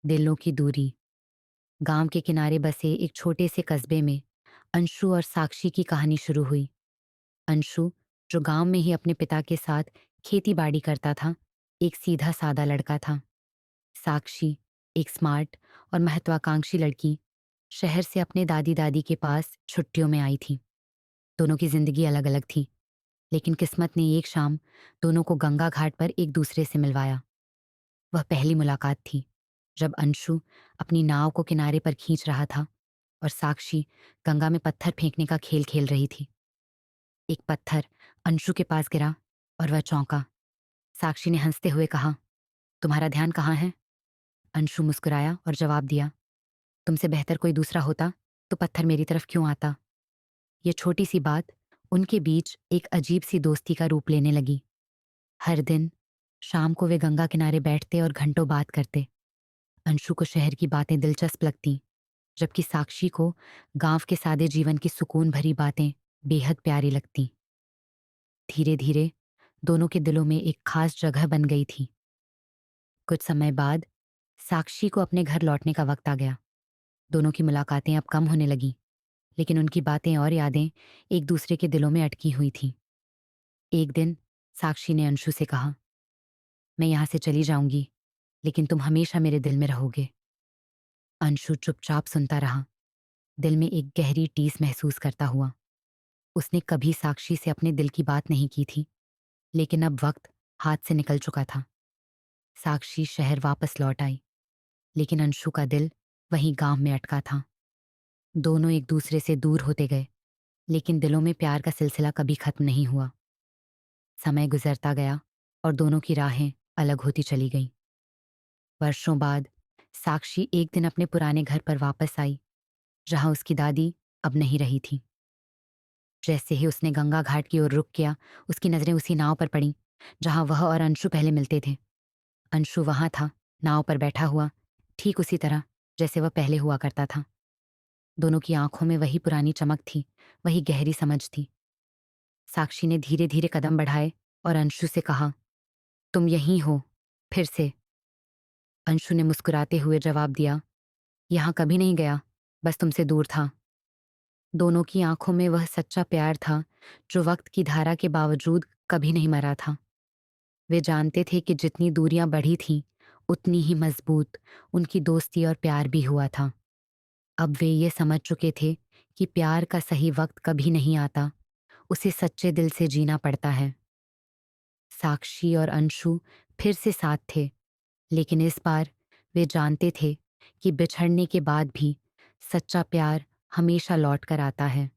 दिलों की दूरी। गांव के किनारे बसे एक छोटे से कस्बे में अंशु और साक्षी की कहानी शुरू हुई। अंशु, जो गांव में ही अपने पिता के साथ खेती बाड़ी करता था, एक सीधा सादा लड़का था। साक्षी, एक स्मार्ट और महत्वाकांक्षी लड़की, शहर से अपने दादी दादी के पास छुट्टियों में आई थी। दोनों की जिंदगी अलग अलग थी, लेकिन किस्मत ने एक शाम दोनों को गंगा घाट पर एक दूसरे से मिलवाया। वह पहली मुलाकात थी जब अंशु अपनी नाव को किनारे पर खींच रहा था और साक्षी गंगा में पत्थर फेंकने का खेल खेल रही थी। एक पत्थर अंशु के पास गिरा और वह चौंका। साक्षी ने हंसते हुए कहा, तुम्हारा ध्यान कहाँ है? अंशु मुस्कुराया और जवाब दिया, तुमसे बेहतर कोई दूसरा होता तो पत्थर मेरी तरफ क्यों आता। ये छोटी सी बात उनके बीच एक अजीब सी दोस्ती का रूप लेने लगी। हर दिन शाम को वे गंगा किनारे बैठते और घंटों बात करते। अंशु को शहर की बातें दिलचस्प लगती, जबकि साक्षी को गांव के सादे जीवन की सुकून भरी बातें बेहद प्यारी लगती। धीरे धीरे दोनों के दिलों में एक खास जगह बन गई थी। कुछ समय बाद साक्षी को अपने घर लौटने का वक्त आ गया। दोनों की मुलाकातें अब कम होने लगी, लेकिन उनकी बातें और यादें एक दूसरे के दिलों में अटकी हुई थीं। एक दिन साक्षी ने अंशु से कहा, मैं यहां से चली जाऊंगी, लेकिन तुम हमेशा मेरे दिल में रहोगे। अंशु चुपचाप सुनता रहा, दिल में एक गहरी टीस महसूस करता हुआ। उसने कभी साक्षी से अपने दिल की बात नहीं की थी, लेकिन अब वक्त हाथ से निकल चुका था। साक्षी शहर वापस लौट आई, लेकिन अंशु का दिल वहीं गांव में अटका था। दोनों एक दूसरे से दूर होते गए, लेकिन दिलों में प्यार का सिलसिला कभी खत्म नहीं हुआ। समय गुजरता गया और दोनों की राहें अलग होती चली गईं। वर्षों बाद साक्षी एक दिन अपने पुराने घर पर वापस आई, जहां उसकी दादी अब नहीं रही थी। जैसे ही उसने गंगा घाट की ओर रुख किया, उसकी नजरें उसी नाव पर पड़ीं जहां वह और अंशु पहले मिलते थे। अंशु वहां था, नाव पर बैठा हुआ, ठीक उसी तरह जैसे वह पहले हुआ करता था। दोनों की आंखों में वही पुरानी चमक थी, वही गहरी समझ थी। साक्षी ने धीरे धीरे कदम बढ़ाए और अंशु से कहा, तुम यहीं हो फिर से। अंशु ने मुस्कुराते हुए जवाब दिया, यहां कभी नहीं गया, बस तुमसे दूर था। दोनों की आंखों में वह सच्चा प्यार था जो वक्त की धारा के बावजूद कभी नहीं मरा था। वे जानते थे कि जितनी दूरियां बढ़ी थीं, उतनी ही मजबूत उनकी दोस्ती और प्यार भी हुआ था। अब वे ये समझ चुके थे कि प्यार का सही वक्त कभी नहीं आता, उसे सच्चे दिल से जीना पड़ता है। साक्षी और अंशु फिर से साथ थे, लेकिन इस बार वे जानते थे कि बिछड़ने के बाद भी सच्चा प्यार हमेशा लौट कर आता है।